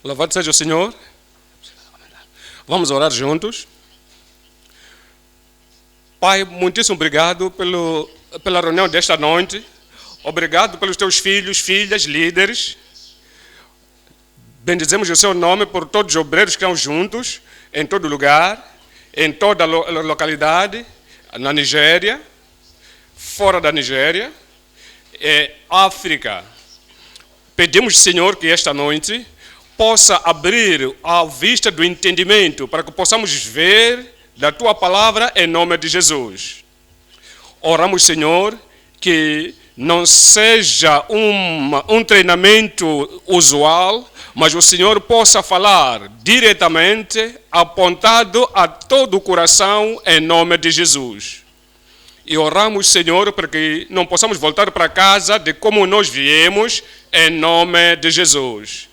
Louvado seja o Senhor. Vamos orar juntos. Pai, muitíssimo obrigado pela reunião desta noite. Obrigado pelos teus filhos, filhas, líderes. Bendizemos o seu nome por todos os obreiros que estão juntos, em todo lugar, em toda localidade, na Nigéria, fora da Nigéria, África. Pedimos, Senhor, que esta noite possa abrir a vista do entendimento para que possamos ver da Tua palavra em nome de Jesus. Oramos, Senhor, que não seja um treinamento usual, mas o Senhor possa falar diretamente, apontado a todo o coração em nome de Jesus. E oramos, Senhor, para que não possamos voltar para casa de como nós viemos, em nome de Jesus.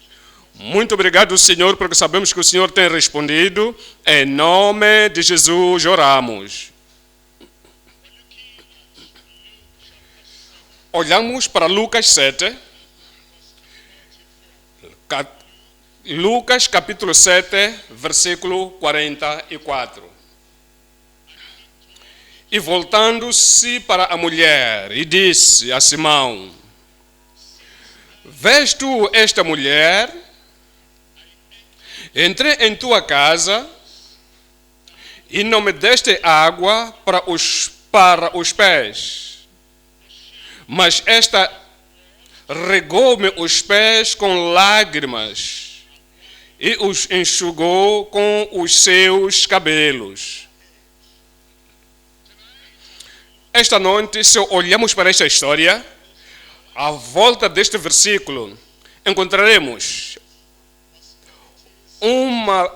Muito obrigado, Senhor, porque sabemos que o Senhor tem respondido. Em nome de Jesus oramos. Olhamos para Lucas 7. Lucas capítulo 7, versículo 44. E voltando-se para a mulher, e disse a Simão: vês tu esta mulher? Entrei em tua casa e não me deste água para os pés, mas esta regou-me os pés com lágrimas e os enxugou com os seus cabelos. Esta noite, se olhamos para esta história, à volta deste versículo, encontraremos uma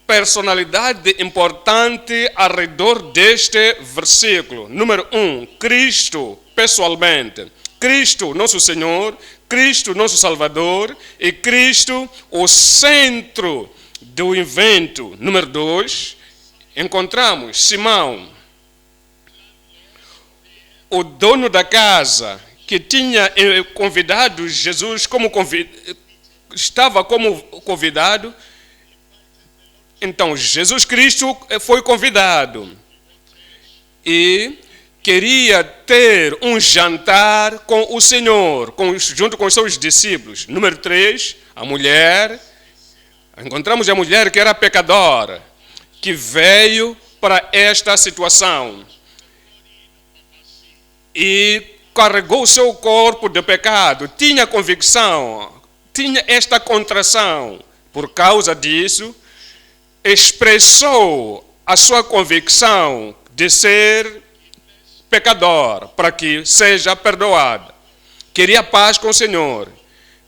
personalidade importante ao redor deste versículo. Número 1, Cristo, pessoalmente. Cristo, nosso Senhor, Cristo, nosso Salvador, e Cristo, o centro do evento. Número 2, encontramos Simão, o dono da casa, que tinha convidado Jesus estava como convidado. Então, Jesus Cristo foi convidado e queria ter um jantar com o Senhor, junto com os seus discípulos. Número 3, a mulher. Encontramos a mulher que era pecadora, que veio para esta situação e carregou o seu corpo de pecado, tinha convicção, tinha esta contração. Por causa disso, expressou a sua convicção de ser pecador, para que seja perdoada. Queria paz com o Senhor.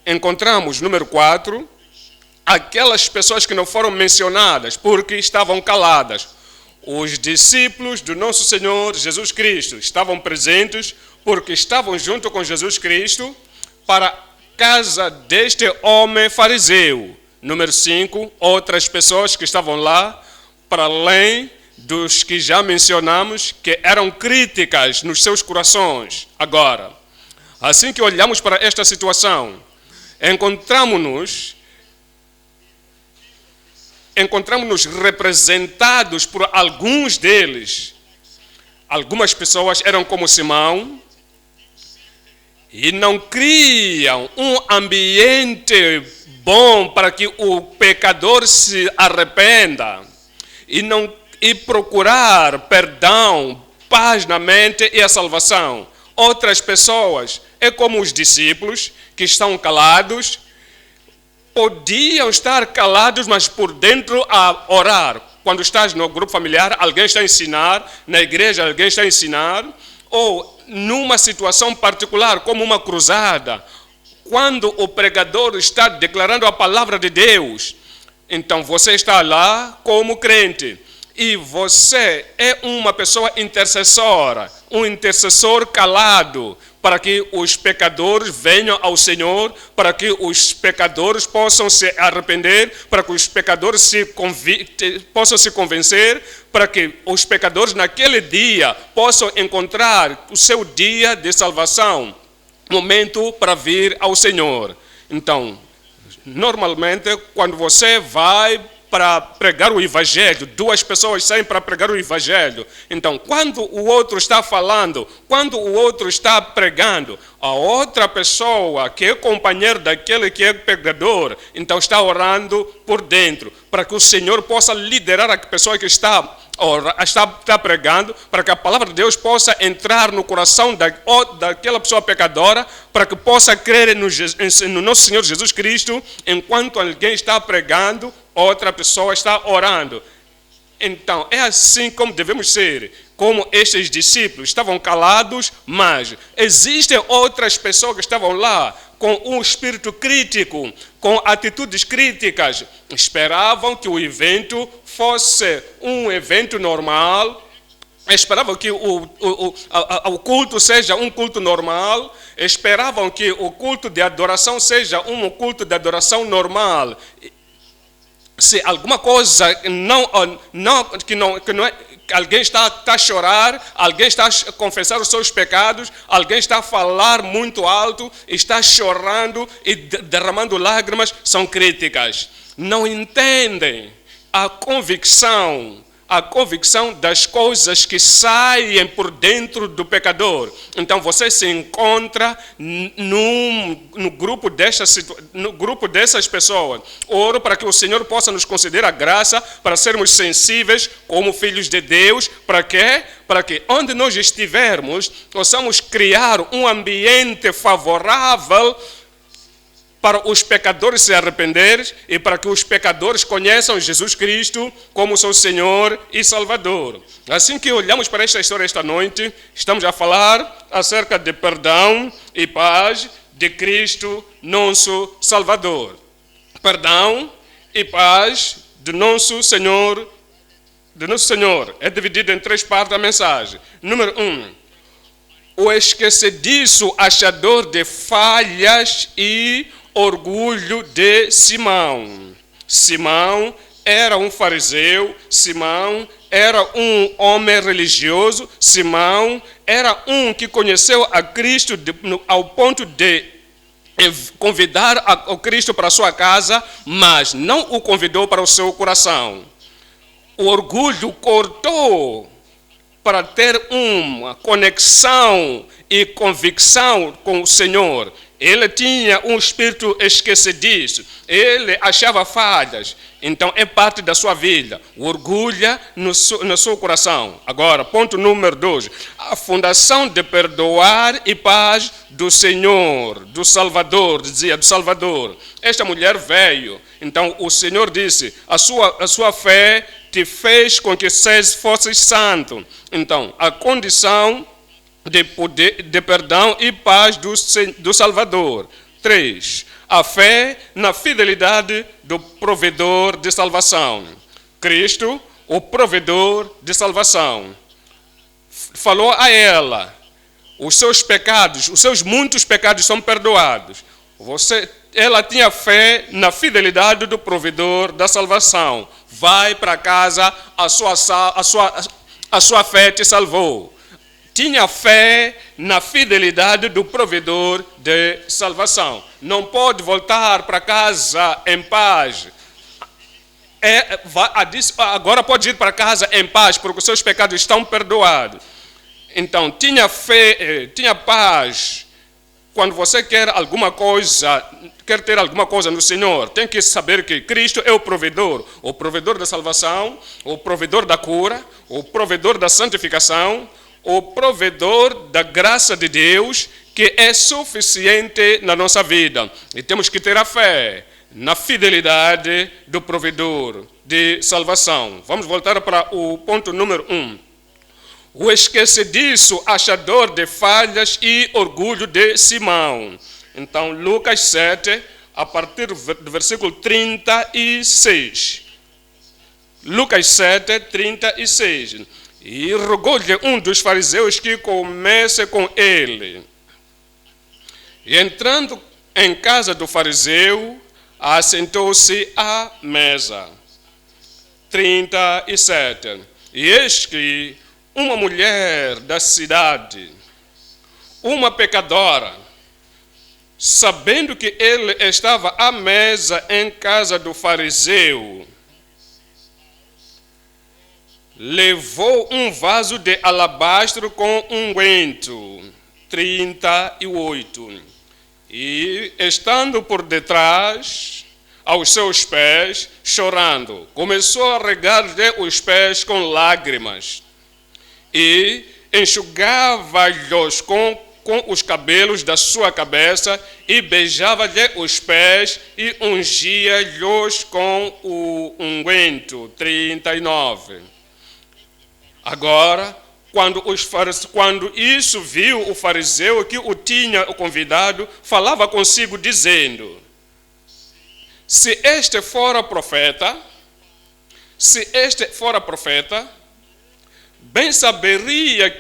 Encontramos, número 4, aquelas pessoas que não foram mencionadas porque estavam caladas. Os discípulos do nosso Senhor Jesus Cristo estavam presentes porque estavam junto com Jesus Cristo para a casa deste homem fariseu. Número 5, outras pessoas que estavam lá, para além dos que já mencionamos, que eram críticas nos seus corações. Agora, assim que olhamos para esta situação, encontramos-nos representados por alguns deles. Algumas pessoas eram como Simão e não criam um ambiente bom para que o pecador se arrependa e procurar perdão, paz na mente e a salvação. Outras pessoas, é como os discípulos que estão calados, podiam estar calados, mas por dentro a orar. Quando estás no grupo familiar, alguém está a ensinar, na igreja alguém está a ensinar, ou numa situação particular, como uma cruzada, quando o pregador está declarando a palavra de Deus, então você está lá como crente e você é uma pessoa intercessora, um intercessor calado, para que os pecadores venham ao Senhor, para que os pecadores possam se arrepender, para que os pecadores possam se convencer, para que os pecadores naquele dia possam encontrar o seu dia de salvação, momento para vir ao Senhor. Então, Normalmente, quando você vai para pregar o evangelho, duas pessoas saem para pregar o evangelho. Então, quando o outro está falando, quando o outro está pregando, a outra pessoa que é companheiro daquele que é pregador, então está orando por dentro, para que o Senhor possa liderar a pessoa que está pregando, para que a palavra de Deus possa entrar no coração daquela pessoa pecadora, para que possa crer no nosso Senhor Jesus Cristo. Enquanto alguém está pregando, outra pessoa está orando. Então, é assim como devemos ser. Como estes discípulos estavam calados, mas existem outras pessoas que estavam lá com um espírito crítico, com atitudes críticas. Esperavam que o evento fosse um evento normal, esperavam que o culto seja um culto normal, esperavam que o culto de adoração seja um culto de adoração normal. Se alguma coisa alguém está a chorar, alguém está a confessar os seus pecados, alguém está a falar muito alto, está chorando e derramando lágrimas, são críticas. Não entendem a convicção das coisas que saem por dentro do pecador. Então você se encontra no grupo dessas pessoas. Oro para que o Senhor possa nos conceder a graça para sermos sensíveis como filhos de Deus. Para quê? Para que onde nós estivermos, possamos criar um ambiente favorável para os pecadores se arrependerem e para que os pecadores conheçam Jesus Cristo como seu Senhor e Salvador. Assim que olhamos para esta história esta noite, estamos a falar acerca de perdão e paz de Cristo, nosso Salvador. Perdão e paz de nosso Senhor. É dividido em 3 partes a mensagem. Número 1. O esquecediço achador de falhas e orgulho de Simão. Simão era um fariseu, Simão era um homem religioso, Simão era um que conheceu a Cristo ao ponto de convidar o Cristo para a sua casa, mas não o convidou para o seu coração. O orgulho cortou para ter uma conexão e convicção com o Senhor. Ele tinha um espírito esquecediço, ele achava falhas, então é parte da sua vida, orgulha no seu coração. Agora, ponto número 2, a fundação de perdoar e paz do Senhor, do Salvador, dizia do Salvador. Esta mulher veio, então o Senhor disse, a sua fé te fez com que fosses santo. Então, a condição de perdão e paz do Salvador. 3. A fé na fidelidade do provedor de salvação. Cristo, o provedor de salvação. Falou a ela, os seus pecados, os seus muitos pecados são perdoados. Ela tinha fé na fidelidade do provedor da salvação. Vai para casa, a sua fé te salvou. Tinha fé na fidelidade do provedor de salvação. Não pode voltar para casa em paz. Agora pode ir para casa em paz, porque os seus pecados estão perdoados. Então, tinha fé, tinha paz. Quando você quer ter alguma coisa no Senhor, tem que saber que Cristo é o provedor da salvação, o provedor da cura, o provedor da santificação, o provedor da graça de Deus, que é suficiente na nossa vida. E temos que ter a fé na fidelidade do provedor de salvação. Vamos voltar para o ponto número 1. O esquecediço achador de falhas e orgulho de Simão. Então, Lucas 7, a partir do versículo 36. Lucas 7, 36. E rogou-lhe um dos fariseus que comece com ele. E entrando em casa do fariseu, assentou-se à mesa. 37. E eis que uma mulher da cidade, uma pecadora, sabendo que ele estava à mesa em casa do fariseu, levou um vaso de alabastro com unguento. 38. E, estando por detrás, aos seus pés, chorando, começou a regar-lhe os pés com lágrimas e enxugava-lhes com os cabelos da sua cabeça e beijava-lhe os pés e ungia-lhes com o unguento. 39. Agora, quando isso viu o fariseu que o tinha convidado, falava consigo dizendo: se este fora profeta, bem saberia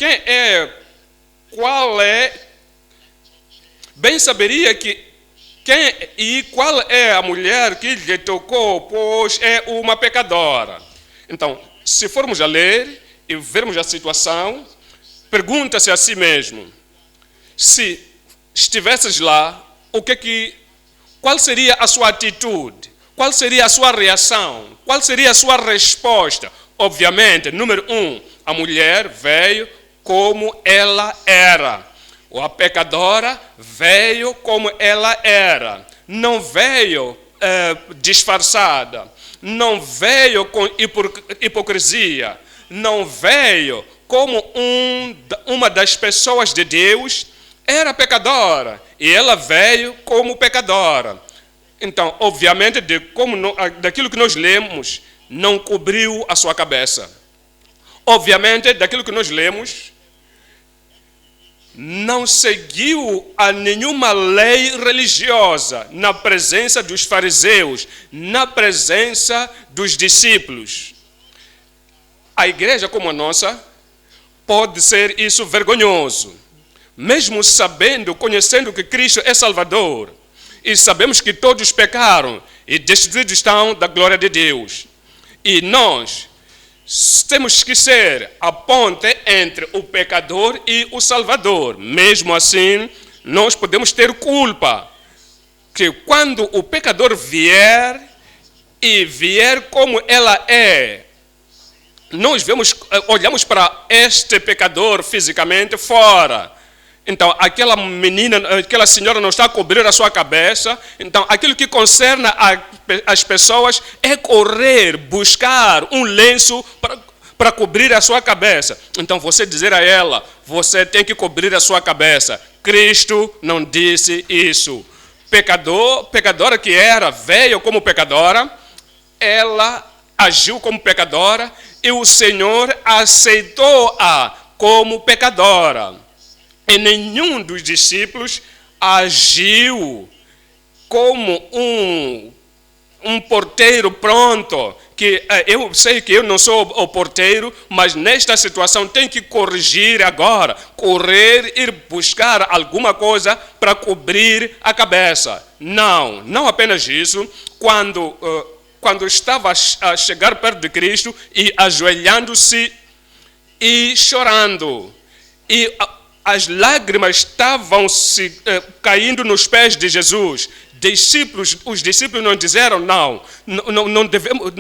qual é a mulher que lhe tocou, pois é uma pecadora. Então, se formos a ler e vermos a situação, pergunta-se a si mesmo: se estivesses lá, qual seria a sua atitude? Qual seria a sua reação? Qual seria a sua resposta? Obviamente, número 1, a mulher veio como ela era. Ou a pecadora veio como ela era. Não veio disfarçada. Não veio com hipocrisia. Não veio como uma das pessoas de Deus era pecadora. E ela veio como pecadora. Então, obviamente, daquilo que nós lemos, não cobriu a sua cabeça. Obviamente, daquilo que nós lemos, não seguiu a nenhuma lei religiosa na presença dos fariseus, na presença dos discípulos. A igreja como a nossa pode ser isso vergonhoso, mesmo sabendo, conhecendo que Cristo é Salvador, e sabemos que todos pecaram e destituídos estão da glória de Deus. E nós temos que ser a ponte entre o pecador e o Salvador. Mesmo assim, nós podemos ter culpa, que quando o pecador vier como ela é, nós olhamos para este pecador fisicamente fora. Então, aquela senhora não está a cobrir a sua cabeça. Então, aquilo que concerne as pessoas é correr, buscar um lenço para cobrir a sua cabeça. Então, você dizer a ela, você tem que cobrir a sua cabeça. Cristo não disse isso. Pecadora que era, veio como pecadora, ela agiu como pecadora e o Senhor aceitou-a como pecadora. E nenhum dos discípulos agiu como um porteiro pronto, que eu sei que eu não sou o porteiro, mas nesta situação tem que corrigir agora, correr, ir buscar alguma coisa para cobrir a cabeça. Não apenas isso. Quando estava a chegar perto de Cristo e ajoelhando-se e chorando, e as lágrimas estavam caindo nos pés de Jesus. Os discípulos não disseram não devemos,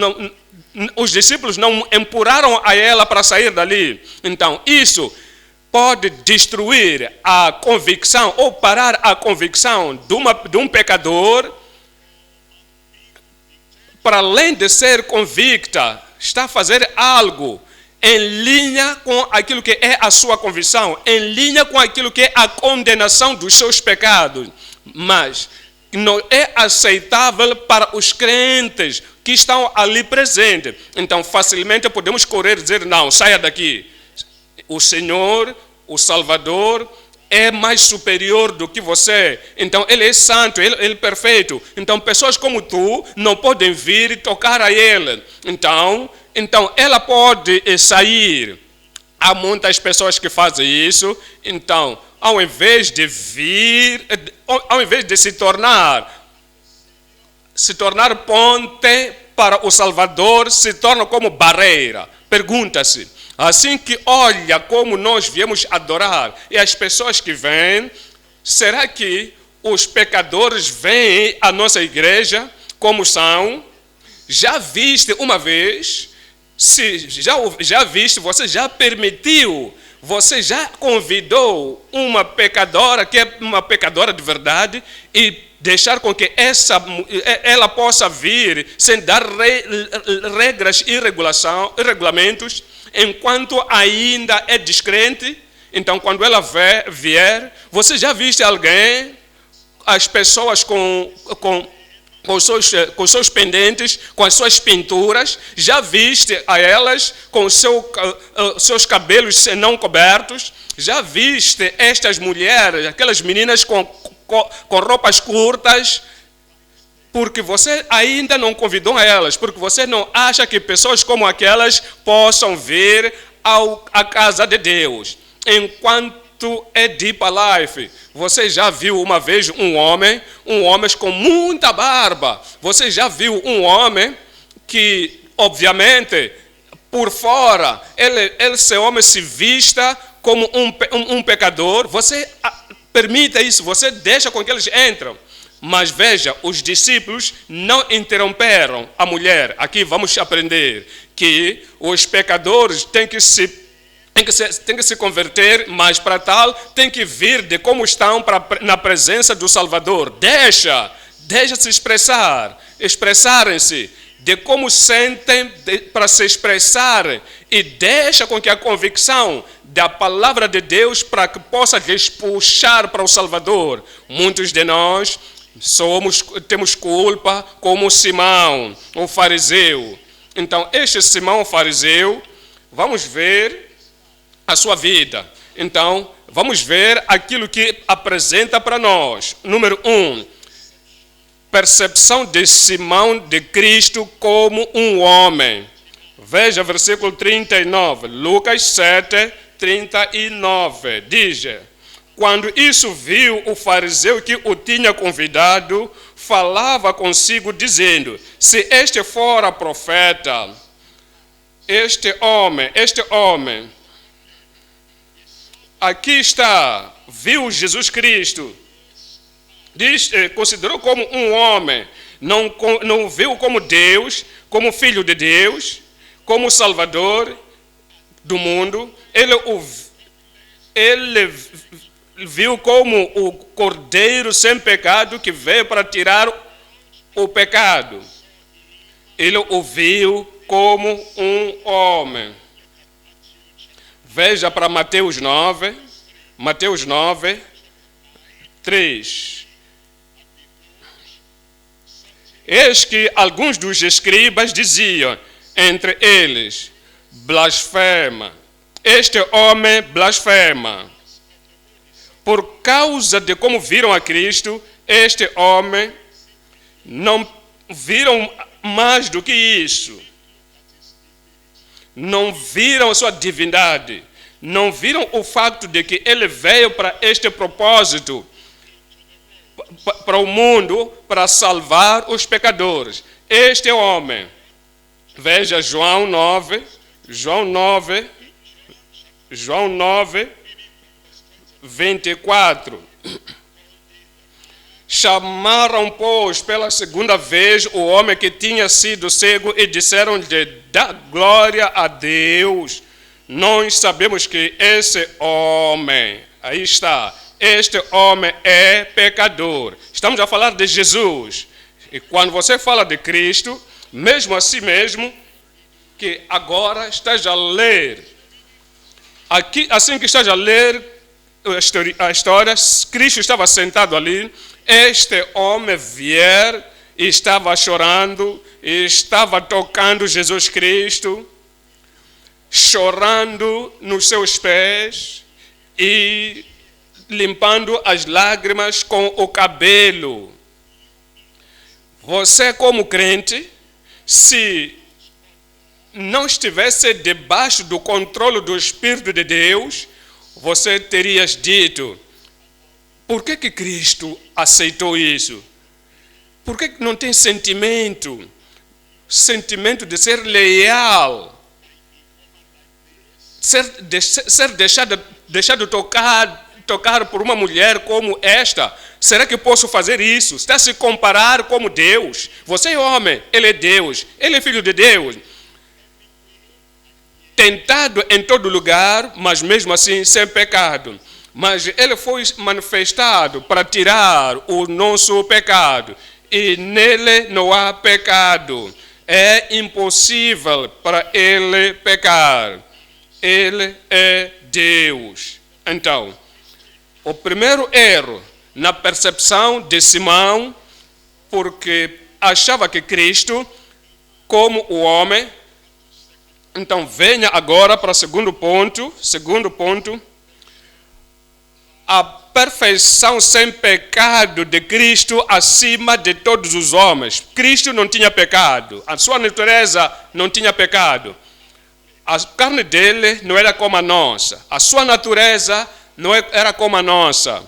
os discípulos não empurraram a ela para sair dali. Então, isso pode destruir a convicção ou parar a convicção de um pecador. Para além de ser convicta, está a fazer algo em linha com aquilo que é a sua convicção, em linha com aquilo que é a condenação dos seus pecados. Mas não é aceitável para os crentes que estão ali presentes. Então, facilmente podemos correr e dizer, não, saia daqui. O Senhor, o Salvador, é mais superior do que você. Então, Ele é santo, Ele é perfeito. Então, pessoas como tu não podem vir e tocar a Ele. Então, ela pode sair. Há muitas pessoas que fazem isso. Então, ao invés de se tornar ponte para o Salvador, se torna como barreira. Pergunta-se, assim que olha como nós viemos adorar, e as pessoas que vêm, será que os pecadores vêm à nossa igreja como são. Já viste uma vez, se já viste, você já permitiu, você já convidou uma pecadora, que é uma pecadora de verdade, e deixar com que ela possa vir sem dar regras e regulamentos, enquanto ainda é descrente? Então, quando ela vier, você já viste alguém, as pessoas com os seus pendentes, com as suas pinturas, já viste a elas com os seus cabelos não cobertos? Já viste estas mulheres, aquelas meninas com roupas curtas? Porque você ainda não convidou elas, porque você não acha que pessoas como aquelas possam vir à casa de Deus. Enquanto é Deep Life, você já viu uma vez um homem com muita barba? Você já viu um homem que, obviamente, por fora, esse homem se vista como um pecador? Você permite isso, você deixa com que eles entram. Mas veja, os discípulos não interromperam a mulher. Aqui vamos aprender que os pecadores têm que se converter, mas para tal tem que vir de como estão na presença do Salvador. Deixa-se expressarem-se de como sentem para se expressarem, e deixa com que a convicção da palavra de Deus para que possa lhes puxar para o Salvador. Muitos de nós temos culpa, como Simão, o fariseu. Então, este Simão, o fariseu, vamos ver a sua vida. Então, vamos ver aquilo que apresenta para nós. Número 1, percepção de Simão de Cristo como um homem. Veja versículo 39, Lucas 7, 39, diz: quando isso viu, o fariseu que o tinha convidado, falava consigo, dizendo: se este fora profeta, este homem, aqui está, viu Jesus Cristo, considerou como um homem, não viu como Deus, como Filho de Deus, como Salvador do mundo. Ele viu como o Cordeiro sem pecado que veio para tirar o pecado. Ele o viu como um homem. Veja para Mateus 9, 3. Eis que alguns dos escribas diziam entre eles: blasfema, este homem blasfema. Por causa de como viram a Cristo, este homem, não viram mais do que isso. Não viram a sua divindade. Não viram o fato de que ele veio para este propósito, para o mundo, para salvar os pecadores. Este homem, veja João 9, 24. Chamaram, pois, pela segunda vez o homem que tinha sido cego e disseram-lhe: dá glória a Deus. Nós sabemos que esse homem, aí está, este homem é pecador. Estamos a falar de Jesus. E quando você fala de Cristo, mesmo assim mesmo, que agora esteja a ler, aqui, assim que esteja a ler a história, Cristo estava sentado ali, este homem vier e estava chorando, e estava tocando Jesus Cristo, chorando nos seus pés e limpando as lágrimas com o cabelo. Você, como crente, se não estivesse debaixo do controle do Espírito de Deus, você teria dito: por que Cristo aceitou isso? Por que não tem sentimento de ser leal, ser deixado tocar tocar por uma mulher como esta? Será que posso fazer isso? Está a se comparar como Deus. Você é homem, ele é Deus, ele é filho de Deus. Tentado em todo lugar, mas mesmo assim sem pecado. Mas ele foi manifestado para tirar o nosso pecado. E nele não há pecado. É impossível para ele pecar. Ele é Deus. Então, o primeiro erro na percepção de Simão, porque achava que Cristo, como o homem. Então, venha agora para o segundo ponto. Segundo ponto, a perfeição sem pecado de Cristo acima de todos os homens. Cristo não tinha pecado. A sua natureza não tinha pecado. A carne dele não era como a nossa. A sua natureza não era como a nossa.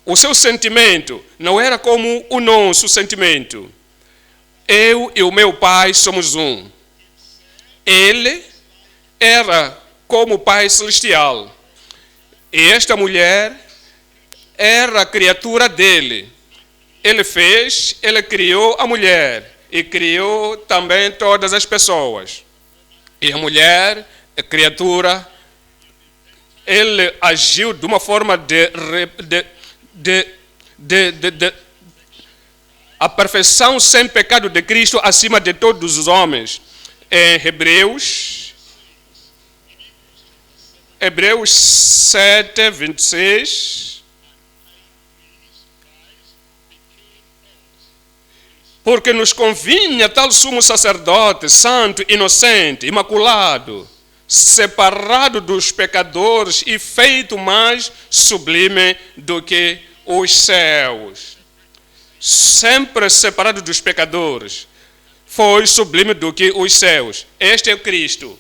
O seu sentimento não era como o nosso sentimento. Eu e o meu Pai somos um. Ele era como o Pai Celestial. E esta mulher era a criatura dele. Ele criou a mulher e criou também todas as pessoas. E a mulher, a criatura, ele agiu de uma forma a perfeição sem pecado de Cristo acima de todos os homens. Em Hebreus 7, 26. Porque nos convinha tal sumo sacerdote, santo, inocente, imaculado, separado dos pecadores e feito mais sublime do que os céus. Sempre separado dos pecadores, foi sublime do que os céus. Este é Cristo.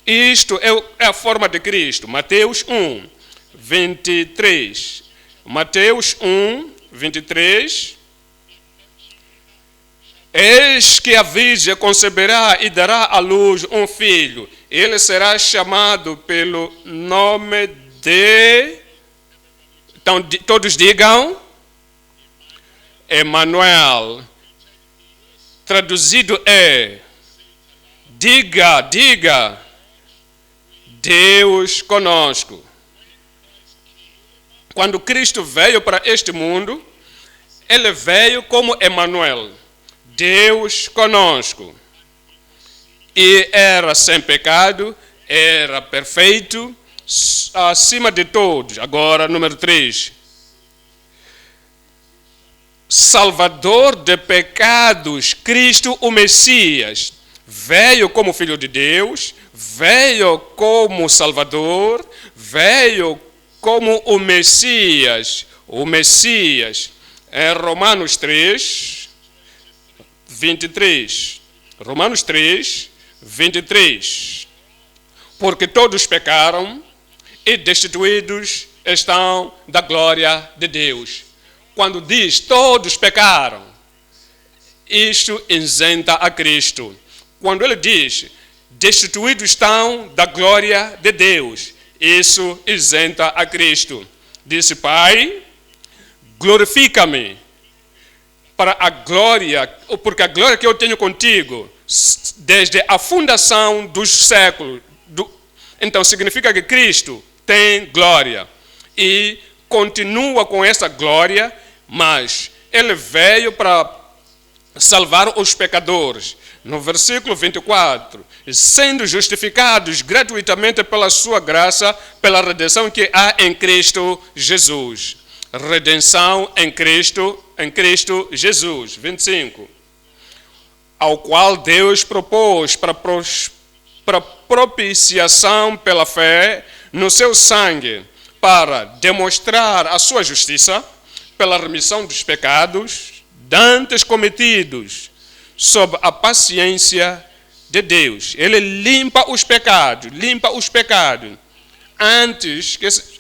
Isto é a forma de Cristo. Mateus 1, 23. Mateus 1, 23. Eis que a virgem conceberá e dará à luz um filho. Ele será chamado pelo nome de... Então, todos digam... Emanuel. Traduzido é... Diga... Deus conosco. Quando Cristo veio para este mundo, ele veio como Emanuel. Deus conosco. E era sem pecado, era perfeito, acima de todos. Agora, número 3. Salvador de pecados, Cristo o Messias. Veio como Filho de Deus, veio como Salvador, veio como o Messias. O Messias. Em Romanos 3... 23. Romanos 3, 23. Porque todos pecaram e destituídos estão da glória de Deus. Quando diz todos pecaram, isto isenta a Cristo. Quando ele diz destituídos estão da glória de Deus, isso isenta a Cristo. Disse: Pai, glorifica-me para a glória, porque a glória que eu tenho contigo, desde a fundação dos séculos. Então significa que Cristo tem glória e continua com essa glória, mas ele veio para salvar os pecadores. No versículo 24, sendo justificados gratuitamente pela sua graça, pela redenção que há em Cristo Jesus. Redenção em Cristo Jesus. 25. Ao qual Deus propôs para propiciação pela fé no seu sangue, para demonstrar a sua justiça pela remissão dos pecados dantes cometidos sob a paciência de Deus. Ele limpa os pecados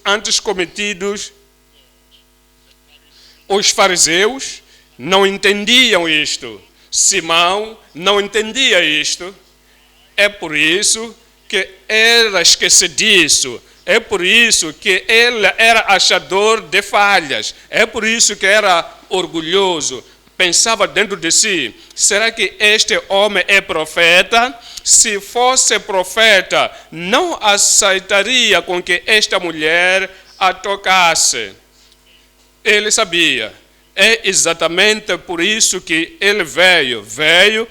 antes cometidos. Os fariseus não entendiam isto. Simão não entendia isto. É por isso que era esquecidiço. É por isso que ele era achador de falhas. É por isso que era orgulhoso. Pensava dentro de si: será que este homem é profeta? Se fosse profeta, não aceitaria com que esta mulher a tocasse. Ele sabia. É exatamente por isso que ele veio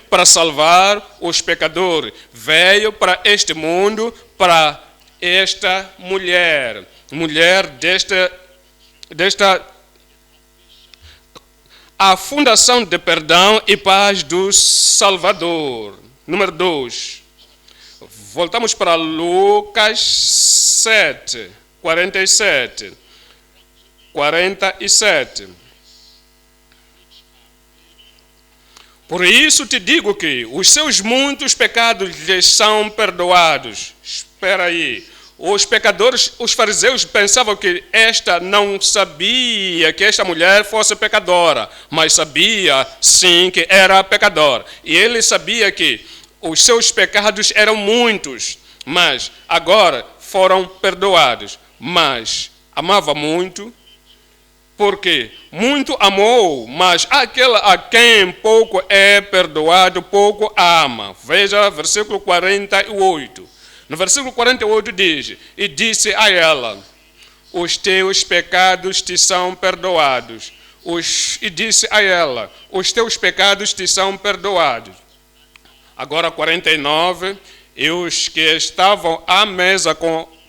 para salvar os pecadores, veio para este mundo, para esta mulher desta a fundação de perdão e paz do Salvador. Número 2. Voltamos para Lucas 7, 47. Por isso te digo que os seus muitos pecados lhes são perdoados. Espera aí. Os pecadores, os fariseus pensavam que esta não sabia que esta mulher fosse pecadora, mas sabia sim que era pecadora. E ele sabia que os seus pecados eram muitos, mas agora foram perdoados. Mas amava muito, porque muito amou, mas aquele a quem pouco é perdoado, pouco ama. Veja versículo 48. No versículo 48 diz: e disse a ela: os teus pecados te são perdoados. E disse a ela: os teus pecados te são perdoados. Agora 49, e os que estavam à mesa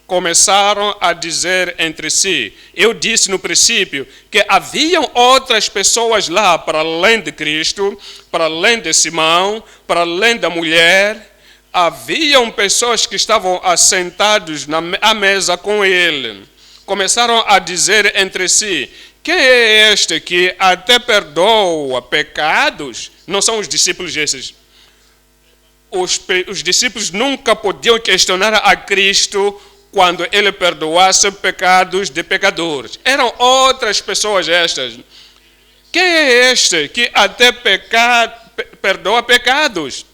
começaram a dizer entre si: eu disse no princípio que haviam outras pessoas lá para além de Cristo, para além de Simão, para além da mulher. Haviam pessoas que estavam assentados à mesa com ele. Começaram a dizer entre si: quem é este que até perdoa pecados? Não são os discípulos esses. Os discípulos nunca podiam questionar a Cristo quando ele perdoasse pecados de pecadores. Eram outras pessoas estas. Quem é este que até perdoa pecados?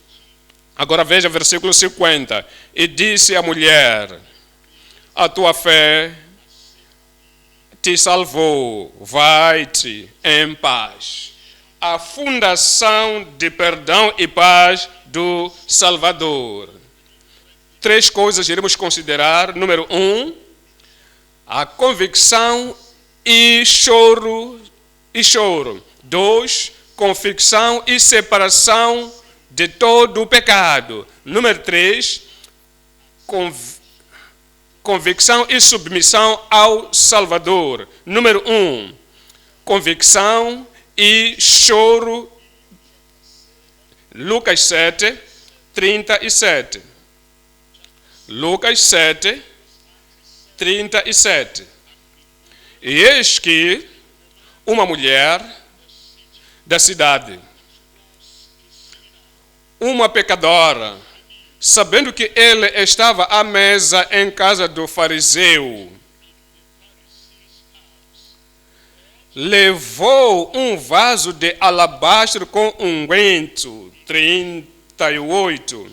Agora veja versículo 50. E disse a mulher: a tua fé te salvou, vai-te em paz. A fundação de perdão e paz do Salvador. 3 coisas iremos considerar. Número 1, a convicção e choro. 2, convicção e separação de todo o pecado. Número 3, convicção e submissão ao Salvador. Número 1, convicção e choro. Lucas 7, 37. Lucas 7, 37. E eis que uma mulher da cidade, uma pecadora, sabendo que ele estava à mesa em casa do fariseu, levou um vaso de alabastro com unguento, 38,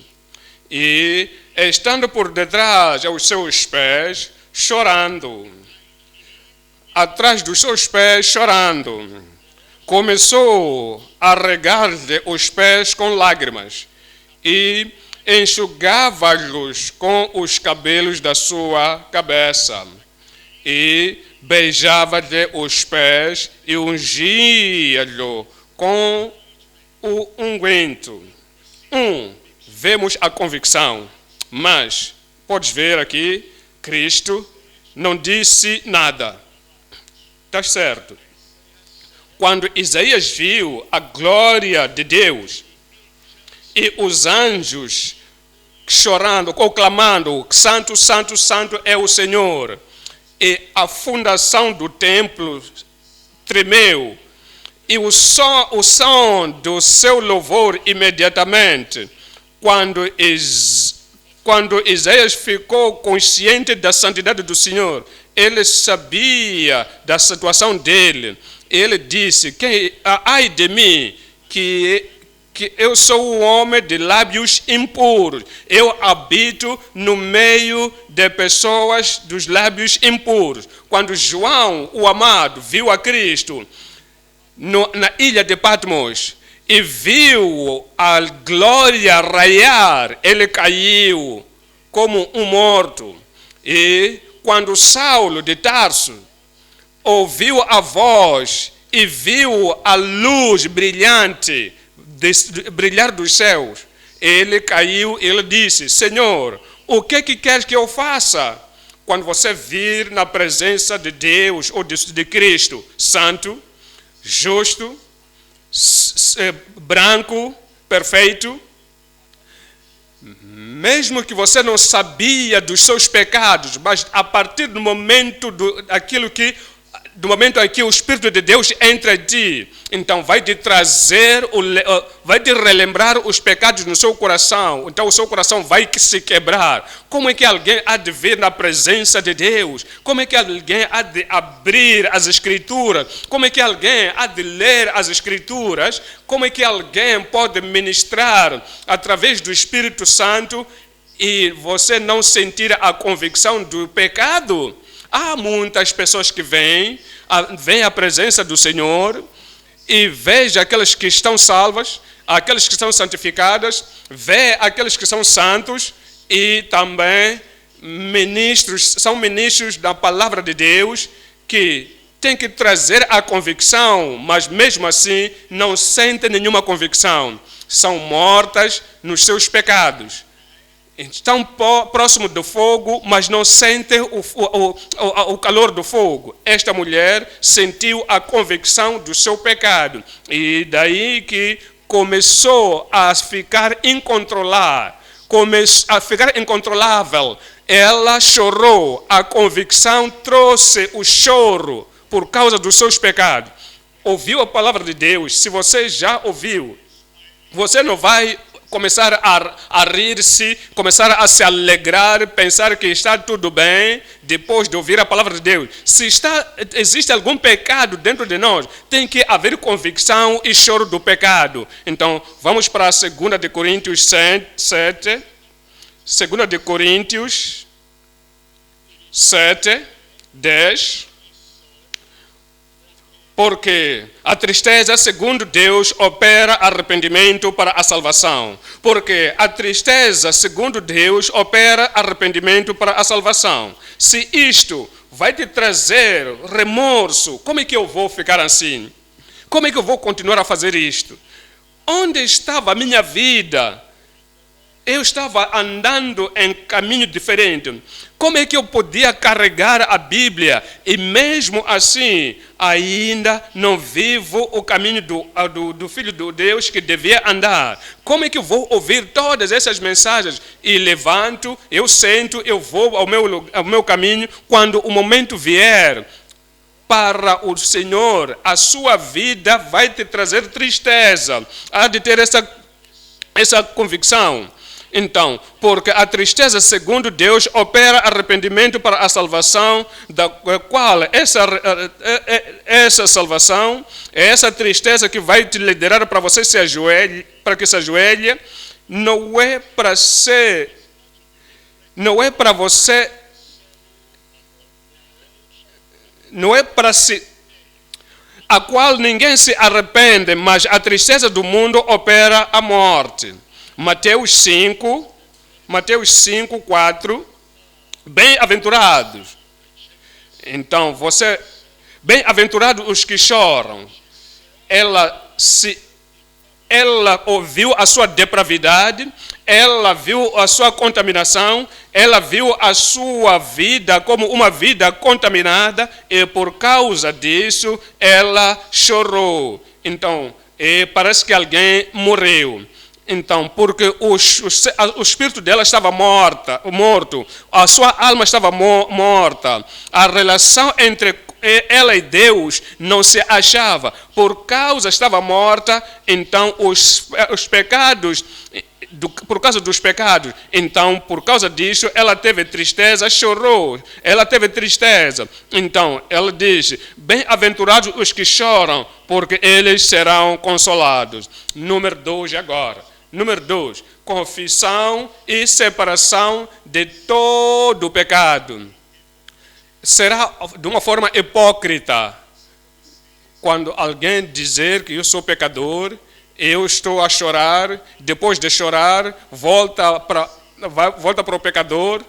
e, estando por detrás aos seus pés, chorando, atrás dos seus pés, chorando, começou a regar-lhe os pés com lágrimas e enxugava-los com os cabelos da sua cabeça e beijava-lhe os pés e ungia-lhe com o unguento. Vemos a convicção, mas podes ver aqui, Cristo não disse nada. Está certo. Quando Isaías viu a glória de Deus e os anjos chorando, ou clamando: Santo, Santo, Santo é o Senhor, e a fundação do templo tremeu, e o som do seu louvor imediatamente, quando Isaías ficou consciente da santidade do Senhor, ele sabia da situação dele. Ele disse: ai de mim, que que eu sou um homem de lábios impuros. Eu habito no meio de pessoas dos lábios impuros. Quando João, o amado, viu a Cristo na ilha de Patmos e viu a glória raiar, ele caiu como um morto. E quando Saulo de Tarso ouviu a voz e viu a luz brilhante brilhar dos céus, ele caiu e ele disse: Senhor, o que queres que eu faça? Quando você vir na presença de Deus ou de Cristo, santo, justo, branco, perfeito, mesmo que você não sabia dos seus pecados, mas a partir do momento do momento em que o Espírito de Deus entra em ti, então vai te trazer, vai te relembrar os pecados no seu coração, então o seu coração vai se quebrar. Como é que alguém há de vir na presença de Deus? Como é que alguém há de abrir as Escrituras? Como é que alguém há de ler as Escrituras? Como é que alguém pode ministrar através do Espírito Santo e você não sentir a convicção do pecado? Há muitas pessoas que vêm à presença do Senhor e veja aquelas que estão salvas, aquelas que estão santificadas, vê aqueles que são santos e também são ministros da palavra de Deus que têm que trazer a convicção, mas mesmo assim não sentem nenhuma convicção. São mortas nos seus pecados. Estão próximo do fogo, mas não sentem o calor do fogo. Esta mulher sentiu a convicção do seu pecado. E daí que começou a ficar incontrolável. Ela chorou. A convicção trouxe o choro por causa dos seus pecados. Ouviu a palavra de Deus. Se você já ouviu, você não vai começar a rir-se, começar a se alegrar, pensar que está tudo bem, depois de ouvir a palavra de Deus. Se existe algum pecado dentro de nós, tem que haver convicção e choro do pecado. Então, vamos para 2 de Coríntios 7. 2 de Coríntios 7, 10. Porque a tristeza, segundo Deus, opera arrependimento para a salvação. Porque a tristeza, segundo Deus, opera arrependimento para a salvação. Se isto vai te trazer remorso, como é que eu vou ficar assim? Como é que eu vou continuar a fazer isto? Onde estava a minha vida? Eu estava andando em caminho diferente. Como é que eu podia carregar a Bíblia e mesmo assim ainda não vivo o caminho do Filho de Deus que devia andar? Como é que eu vou ouvir todas essas mensagens e levanto, eu sento, eu vou ao meu caminho quando o momento vier? Para o Senhor, a sua vida vai te trazer tristeza. Há de ter essa convicção. Então, porque a tristeza, segundo Deus, opera arrependimento para a salvação, da qual essa salvação, essa tristeza que vai te liderar para você se ajoelhe, para que se ajoelhe, não é para você, não é para si, a qual ninguém se arrepende, mas a tristeza do mundo opera a morte. Mateus 5, 4, bem-aventurados. Então, bem-aventurados os que choram. Ela ouviu a sua depravidade, ela viu a sua contaminação, ela viu a sua vida como uma vida contaminada e por causa disso ela chorou. Então, parece que alguém morreu. Então, porque o espírito dela estava morto, a sua alma estava morta, a relação entre ela e Deus não se achava, por causa estava morta, então os pecados por causa dos pecados. Então, por causa disso, ela teve tristeza, chorou. Ela teve tristeza. Então, ela diz: bem-aventurados os que choram, porque eles serão consolados. Número 2 agora. Número 2, confissão e separação de todo o pecado. Será de uma forma hipócrita quando alguém dizer que eu sou pecador, eu estou a chorar, depois de chorar, volta para o pecador.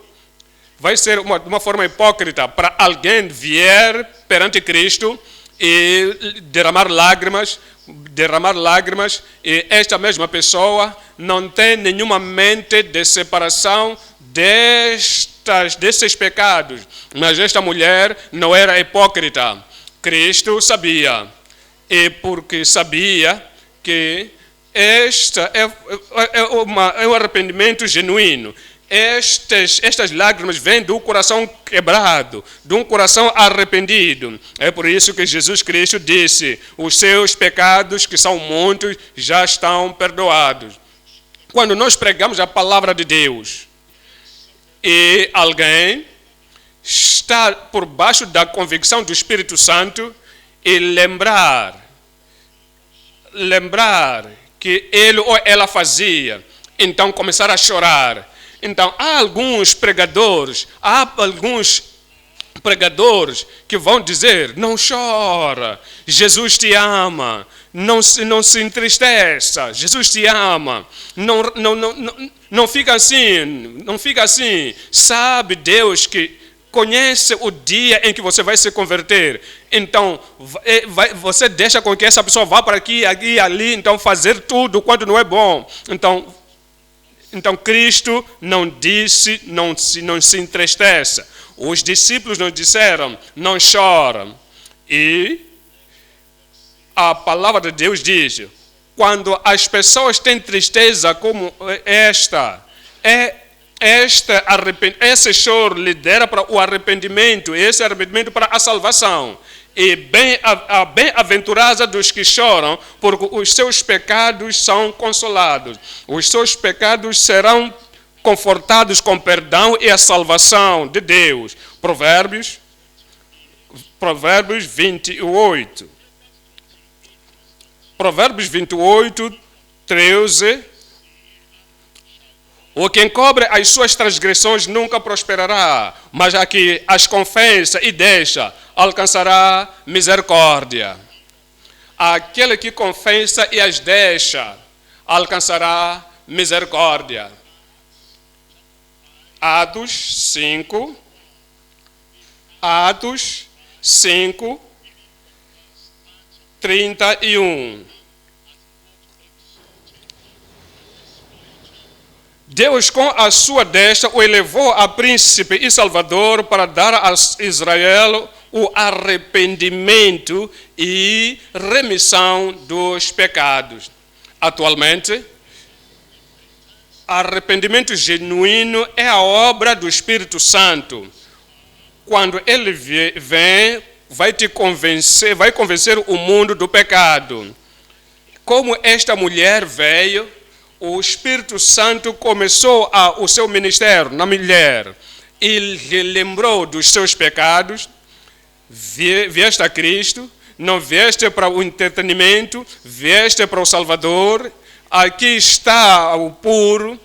Vai ser uma forma hipócrita para alguém vier perante Cristo e derramar lágrimas, e esta mesma pessoa não tem nenhuma mente de separação desses pecados. Mas esta mulher não era hipócrita. Cristo sabia, e porque sabia que este é um arrependimento genuíno. Estas lágrimas vêm do coração quebrado, de um coração arrependido. É por isso que Jesus Cristo disse: os seus pecados, que são muitos, já estão perdoados. Quando nós pregamos a palavra de Deus e alguém está por baixo da convicção do Espírito Santo e lembrar que ele ou ela fazia, então começar a chorar. Então, há alguns pregadores que vão dizer: não chora, Jesus te ama, não se entristeça, Jesus te ama, não fica assim, sabe Deus que conhece o dia em que você vai se converter. Então, você deixa com que essa pessoa vá para aqui e ali, então fazer tudo quando não é bom. Então Cristo não disse, não se entristeça. Os discípulos nos disseram: não choram. E a palavra de Deus diz: quando as pessoas têm tristeza como esta, esse choro lidera para o arrependimento, e esse arrependimento para a salvação. E bem-aventurada dos que choram, porque os seus pecados são consolados. Os seus pecados serão confortados com perdão e a salvação de Deus. Provérbios 28. Provérbios 28, 13. O que encobre as suas transgressões nunca prosperará, mas a que as confessa e deixa alcançará misericórdia. Aquele que confessa e as deixa alcançará misericórdia. Atos 5, 31. Deus, com a sua destra, o elevou a príncipe e salvador para dar a Israel o arrependimento e remissão dos pecados. Atualmente, arrependimento genuíno é a obra do Espírito Santo. Quando ele vem, vai convencer o mundo do pecado. Como esta mulher veio, o Espírito Santo começou o seu ministério na mulher e lhe lembrou dos seus pecados. Vieste a Cristo, não vieste para o entretenimento, vieste para o Salvador. Aqui está o puro.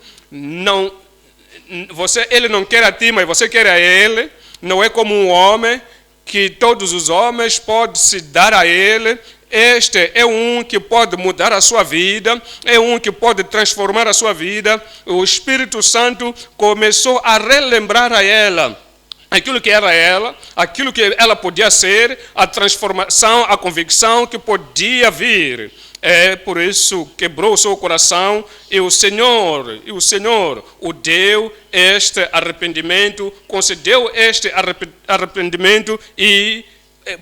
Ele não quer a ti, mas você quer a ele. Não é como um homem que todos os homens podem se dar a ele. Este é um que pode mudar a sua vida, é um que pode transformar a sua vida. O Espírito Santo começou a relembrar a ela aquilo que era ela, aquilo que ela podia ser, a transformação, a convicção que podia vir. É por isso quebrou o seu coração e o Senhor o deu este arrependimento, concedeu este arrependimento e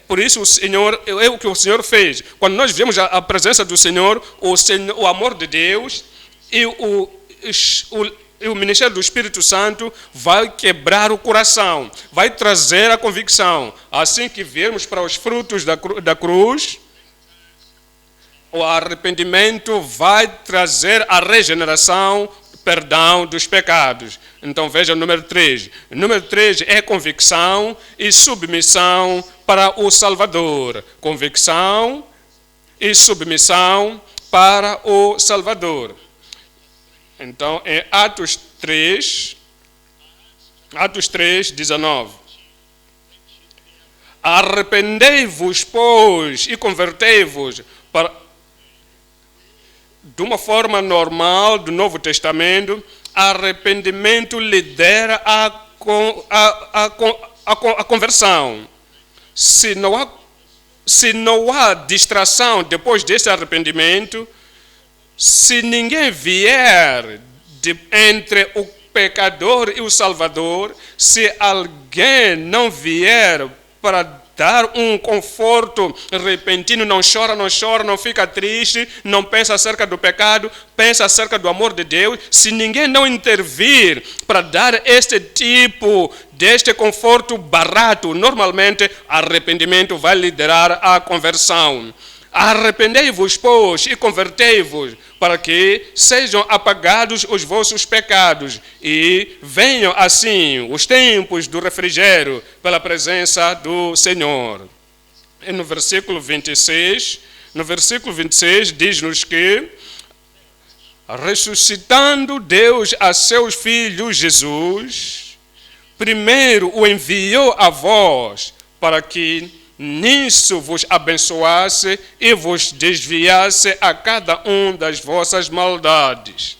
por isso é o que o Senhor fez. Quando nós vemos a presença do Senhor, o amor de Deus e o ministério do Espírito Santo vai quebrar o coração, vai trazer a convicção. Assim que viermos para os frutos da cruz, o arrependimento vai trazer a regeneração, perdão dos pecados. Então veja o número 3. O número 3 é convicção e submissão para o Salvador. Convicção e submissão para o Salvador. Então é Atos 3, 19. Arrependei-vos, pois, e convertei-vos para... De uma forma normal do Novo Testamento, arrependimento lidera a conversão. Se não há distração depois desse arrependimento, se ninguém vier entre o pecador e o Salvador, se alguém não vier para dar um conforto repentino, não chora, não fica triste, não pensa acerca do pecado, pensa acerca do amor de Deus, se ninguém não intervir para dar este tipo deste conforto barato, normalmente arrependimento vai liderar a conversão. Arrependei-vos, pois, e convertei-vos, para que sejam apagados os vossos pecados e venham assim os tempos do refrigério pela presença do Senhor. E no versículo 26 diz-nos que, ressuscitando Deus a seus filhos Jesus, primeiro o enviou a vós, para que nisso vos abençoasse e vos desviasse a cada um das vossas maldades.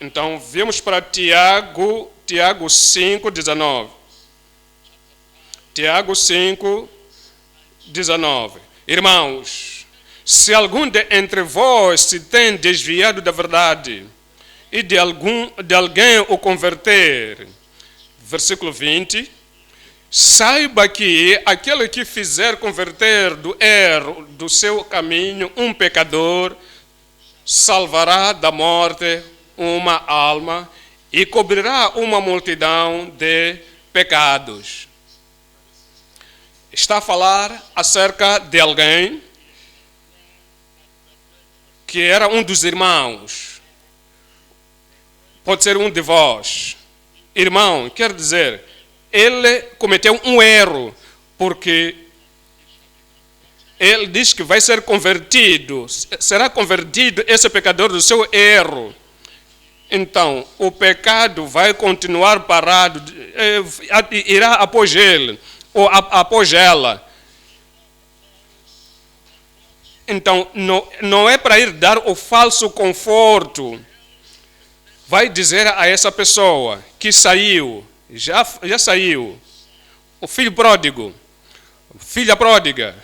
Então, vimos para Tiago 5:19. Tiago 5:19. Irmãos, se algum entre vós se tem desviado da verdade e de alguém o converter, versículo 20, saiba que aquele que fizer converter do erro do seu caminho um pecador, salvará da morte uma alma e cobrirá uma multidão de pecados. Está a falar acerca de alguém que era um dos irmãos. Pode ser um de vós. Irmão, quer dizer, ele cometeu um erro, porque ele diz que vai ser convertido, será convertido esse pecador do seu erro. Então, o pecado vai continuar parado, irá após ele, ou após ela. Então, não é para ir dar o falso conforto. Vai dizer a essa pessoa que saiu, já saiu, o filho pródigo, filha pródiga,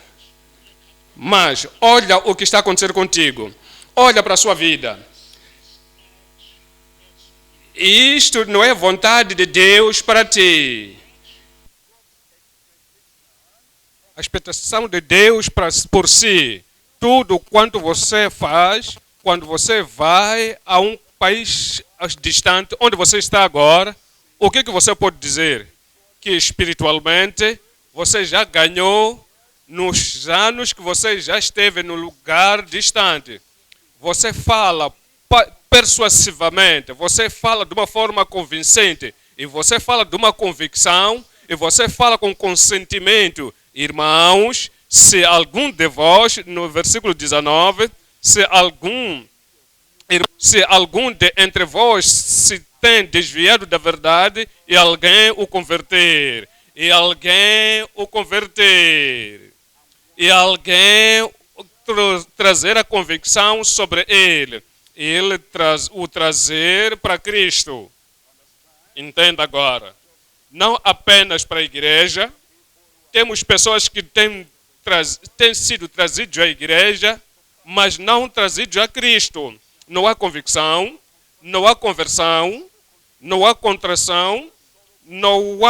mas olha o que está acontecendo contigo, olha para a sua vida. Isto não é vontade de Deus para ti. A expectação de Deus por si, tudo quanto você faz, quando você vai a um país distante, onde você está agora, o que você pode dizer? Que espiritualmente você já ganhou nos anos que você já esteve no lugar distante. Você fala persuasivamente, você fala de uma forma convincente, e você fala de uma convicção, e você fala com consentimento. Irmãos, se algum de vós, no versículo 19, se algum entre vós se tem desviado da verdade e alguém o converter, e alguém trazer a convicção sobre ele o trazer para Cristo. Entenda agora. Não apenas para a igreja, temos pessoas que têm sido trazidos à igreja, mas não trazidos a Cristo. Não há convicção, não há conversão, não há contrição, não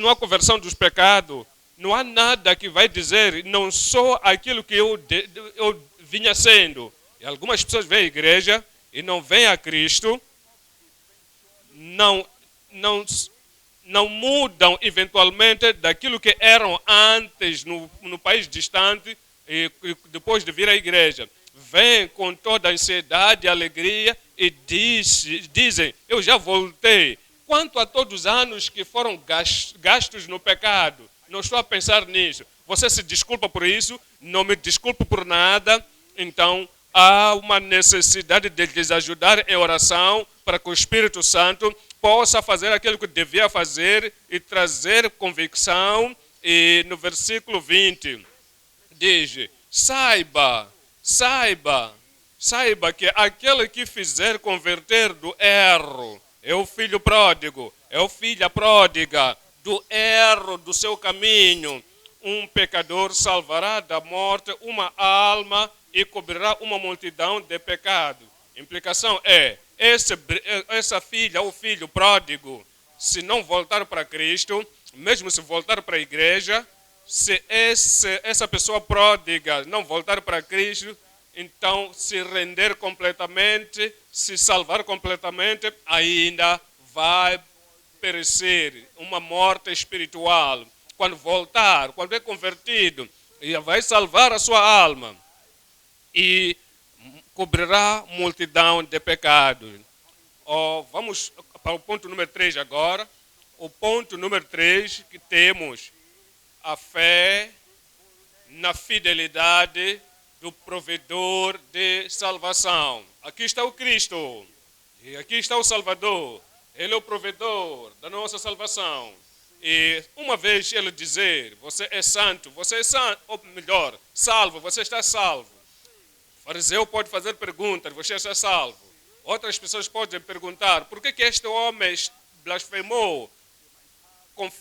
há conversão dos pecados, não há nada que vai dizer, não sou aquilo que eu vinha sendo. E algumas pessoas vêm à igreja e não vêm a Cristo, não mudam eventualmente daquilo que eram antes no país distante, e depois de vir à igreja, vêm com toda a ansiedade e alegria e dizem, eu já voltei. Quanto a todos os anos que foram gastos no pecado, não estou a pensar nisso. Você se desculpa por isso, não me desculpo por nada. Então, há uma necessidade de lhes ajudar em oração para que o Espírito Santo possa fazer aquilo que devia fazer e trazer convicção. E no versículo 20 diz, saiba que aquele que fizer converter do erro é o filho pródigo, é o filha pródiga, do erro do seu caminho. Um pecador salvará da morte uma alma e cobrirá uma multidão de pecados. Implicação é, essa filha ou filho pródigo, se não voltar para Cristo, mesmo se voltar para a igreja, se essa pessoa pródiga não voltar para Cristo, então se render completamente, se salvar completamente, ainda vai perecer uma morte espiritual. Quando voltar, quando é convertido, vai salvar a sua alma e cobrirá multidão de pecados. Vamos para o ponto número 3 agora. O ponto número 3 que temos, a fé na fidelidade do provedor de salvação. Aqui está o Cristo, e aqui está o Salvador. Ele é o provedor da nossa salvação. E uma vez ele dizer, você é santo, ou melhor, salvo, você está salvo. O fariseu pode fazer perguntas, você está salvo. Outras pessoas podem perguntar, por que este homem blasfemou?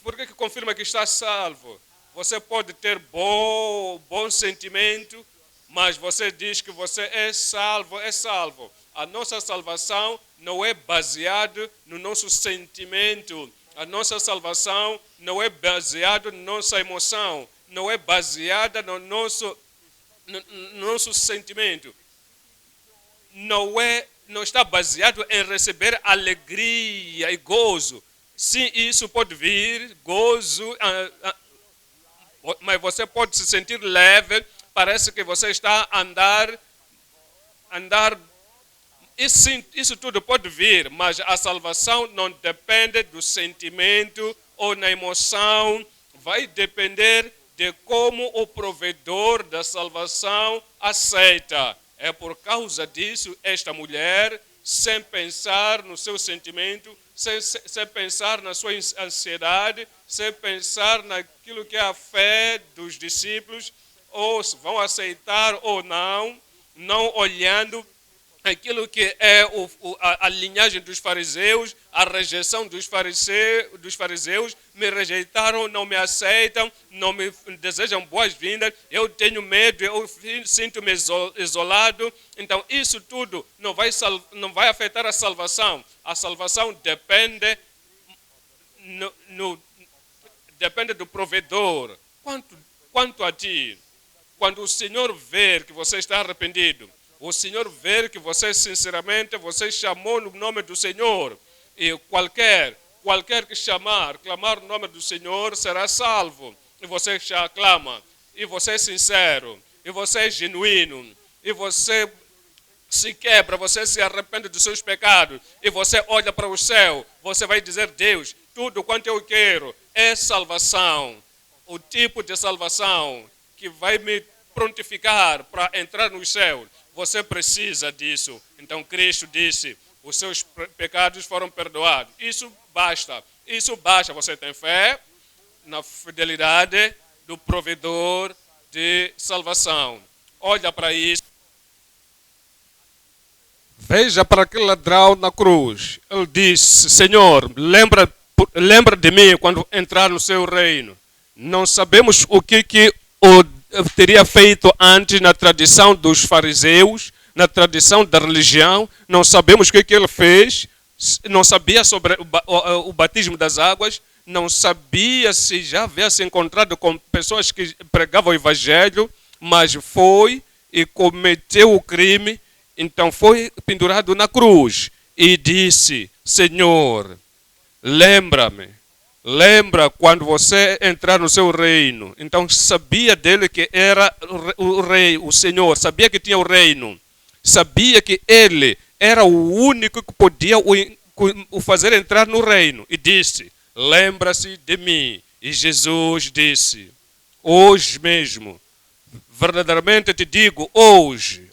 Por que confirma que está salvo? Você pode ter bom sentimento, mas você diz que você é salvo, é salvo. A nossa salvação não é baseada no nosso sentimento. A nossa salvação não é baseada na nossa emoção. Não é baseada no nosso sentimento. Não está baseado em receber alegria e gozo. Sim, isso pode vir, gozo, mas você pode se sentir leve, parece que você está a andar. Isso tudo pode vir, mas a salvação não depende do sentimento ou na emoção, vai depender de como o provedor da salvação aceita. É por causa disso, esta mulher, sem pensar no seu sentimento, sem pensar na sua ansiedade, sem pensar naquilo que é a fé dos discípulos, ou vão aceitar ou não olhando aquilo que é a linhagem dos fariseus, a rejeição dos fariseus, me rejeitaram, não me aceitam, não me desejam boas-vindas, eu tenho medo, eu sinto-me isolado. Então isso tudo não vai afetar a salvação. A salvação depende do provedor. Quanto a ti, quando o Senhor ver que você está arrependido, o Senhor ver que você sinceramente, você chamou no nome do Senhor, e qualquer que clamar no nome do Senhor será salvo. E você já clama, e você é sincero, e você é genuíno, e você se quebra, você se arrepende dos seus pecados, e você olha para o céu, você vai dizer, Deus, tudo quanto eu quero é salvação. O tipo de salvação que vai me prontificar para entrar no céu. Você precisa disso. Então Cristo disse, os seus pecados foram perdoados. Isso basta. Você tem fé na fidelidade do provedor de salvação. Olha para isso. Veja para aquele ladrão na cruz. Ele disse, Senhor, lembra de mim quando entrar no seu reino. Não sabemos o que teria feito antes na tradição dos fariseus, na tradição da religião. Não sabemos o que ele fez, não sabia sobre o batismo das águas, não sabia se já havia se encontrado com pessoas que pregavam o evangelho, mas foi e cometeu o crime, então foi pendurado na cruz e disse, Senhor, lembra-me Lembra quando você entrar no seu reino? Então sabia dele que era o rei, o Senhor, sabia que tinha o reino, sabia que ele era o único que podia o fazer entrar no reino. E disse: lembra-se de mim. E Jesus disse: hoje mesmo, verdadeiramente te digo, hoje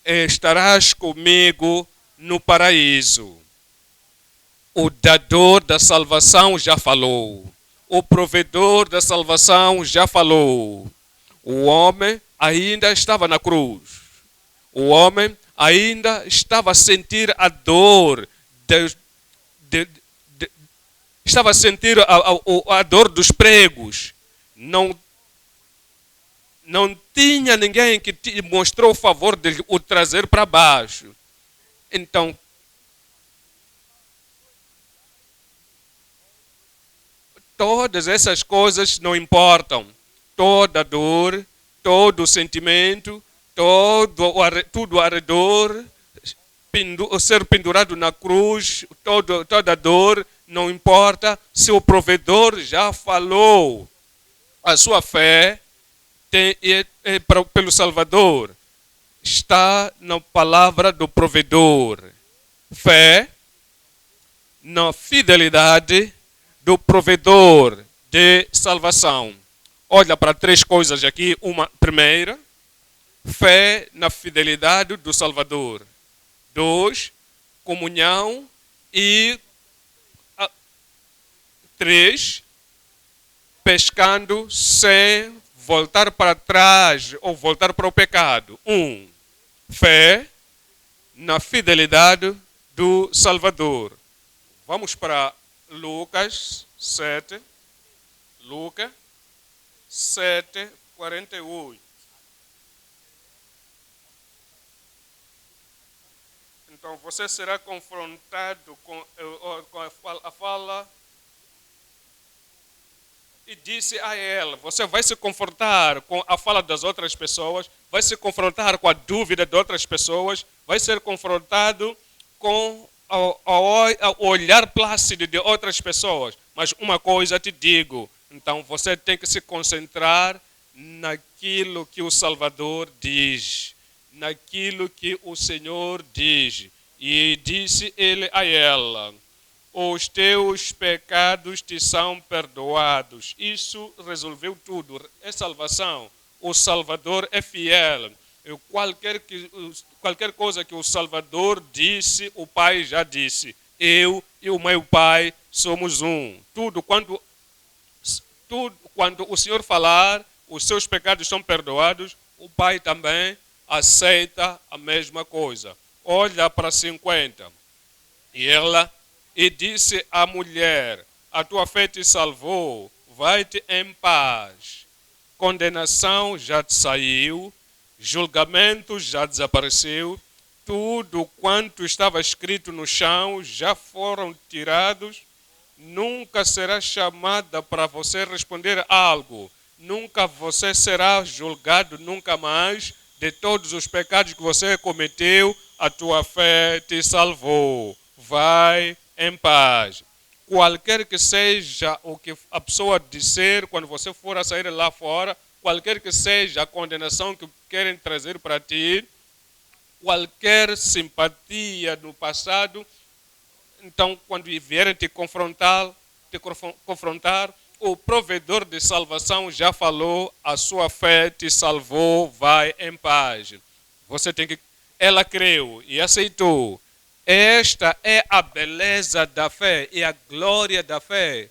estarás comigo no paraíso. O dador da salvação já falou. O provedor da salvação já falou. O homem ainda estava na cruz. O homem ainda estava a sentir a dor. Estava a sentir a dor dos pregos. Não tinha ninguém que te mostrou o favor de o trazer para baixo. Então, todas essas coisas não importam. Toda dor, todo o sentimento, tudo ao redor, ser pendurado na cruz, toda dor, não importa se o provedor já falou. A sua fé pelo Salvador está na palavra do provedor. Fé na fidelidade do provedor de salvação. Olha para três coisas aqui. Uma, primeira, fé na fidelidade do Salvador. 2, comunhão. E 3, pescando sem voltar para trás ou voltar para o pecado. 1, fé na fidelidade do Salvador. Vamos para Lucas 7. Lucas 7, 48. Então você será confrontado com a fala. E disse a ela, você vai se confrontar com a fala das outras pessoas, vai se confrontar com a dúvida de outras pessoas, vai ser confrontado com o olhar plácido de outras pessoas. Mas uma coisa te digo, então você tem que se concentrar naquilo que o Salvador diz, naquilo que o Senhor diz. E disse ele a ela: os teus pecados te são perdoados. Isso resolveu tudo. É salvação. O Salvador é fiel. Qualquer coisa que o Salvador disse, o Pai já disse. Eu e o meu Pai somos um. Tudo quando o Senhor falar, os seus pecados são perdoados, o Pai também aceita a mesma coisa. Olha para 50. E disse à mulher: a tua fé te salvou, vai-te em paz. Condenação já te saiu, julgamento já desapareceu, tudo quanto estava escrito no chão já foram tirados. Nunca será chamada para você responder algo, nunca você será julgado, nunca mais. De todos os pecados que você cometeu, a tua fé te salvou. Vai em paz. Qualquer que seja o que a pessoa disser quando você for a sair lá fora, qualquer que seja a condenação que querem trazer para ti, qualquer simpatia no passado, então quando vierem te confrontar, o provedor de salvação já falou, a sua fé te salvou, vai em paz. Você tem que... Ela creu e aceitou. Esta é a beleza da fé e a glória da fé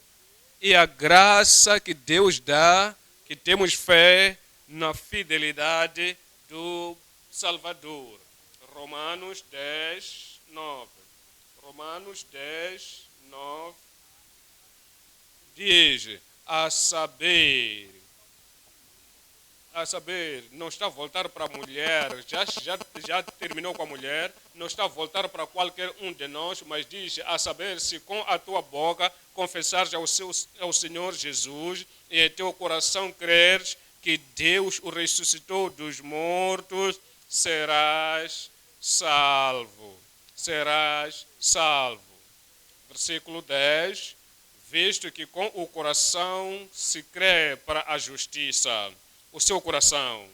e a graça que Deus dá, que temos fé na fidelidade do Salvador. Romanos 10, 9. Romanos 10, 9 diz: a saber, não está a voltar para a mulher, já terminou com a mulher, não está a voltar para qualquer um de nós, mas diz: a saber, se com a tua boca confessares ao Senhor Jesus e em teu coração creres que Deus o ressuscitou dos mortos, serás salvo. Serás salvo. Versículo 10, visto que com o coração se crê para a justiça, o seu coração,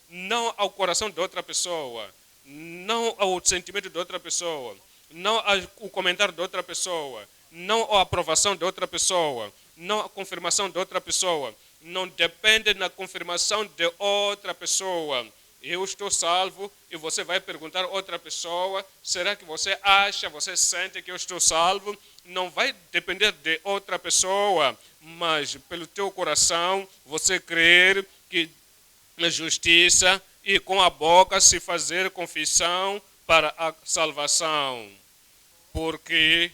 não ao coração de outra pessoa, não ao sentimento de outra pessoa, não ao comentário de outra pessoa, não à aprovação de outra pessoa, não à confirmação de outra pessoa, não depende da confirmação de outra pessoa. Eu estou salvo e você vai perguntar a outra pessoa, será que você acha, você sente que eu estou salvo? Não vai depender de outra pessoa, mas pelo teu coração você crer que na justiça e com a boca se fazer confissão para a salvação. Porque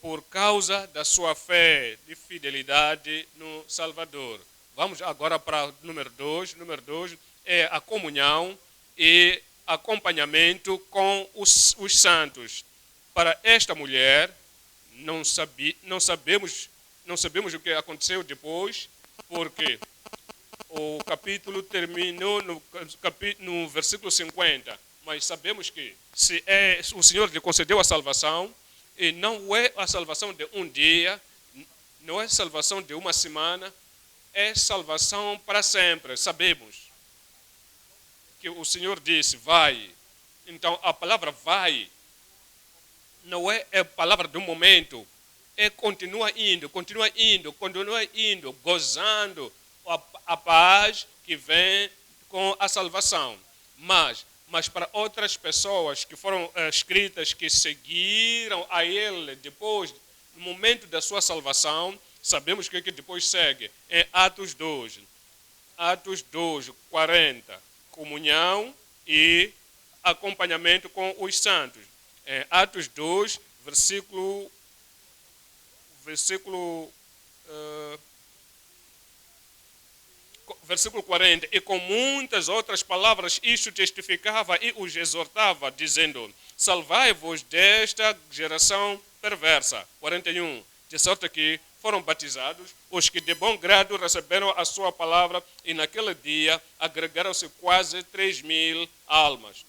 por causa da sua fé e fidelidade no Salvador. Vamos agora para o número 2. Número 2 é a comunhão e acompanhamento com os santos. Para esta mulher, não sabemos o que aconteceu depois, porque o capítulo terminou no versículo 50, mas sabemos que o Senhor lhe concedeu a salvação, e não é a salvação de um dia, não é salvação de uma semana, é salvação para sempre. Sabemos que o Senhor disse, vai. Então, a palavra vai não é a palavra do momento, é continua indo, gozando a paz que vem com a salvação. Mas para outras pessoas que foram escritas, que seguiram a Ele depois, no momento da sua salvação, sabemos que depois segue em Atos 2. Atos 2, 40. Comunhão e acompanhamento com os santos. Em Atos 2, versículo 40, e com muitas outras palavras isto testificava e os exortava, dizendo, salvai-vos desta geração perversa. 41, de sorte que foram batizados os que de bom grado receberam a sua palavra, e naquele dia agregaram-se quase 3.000 almas.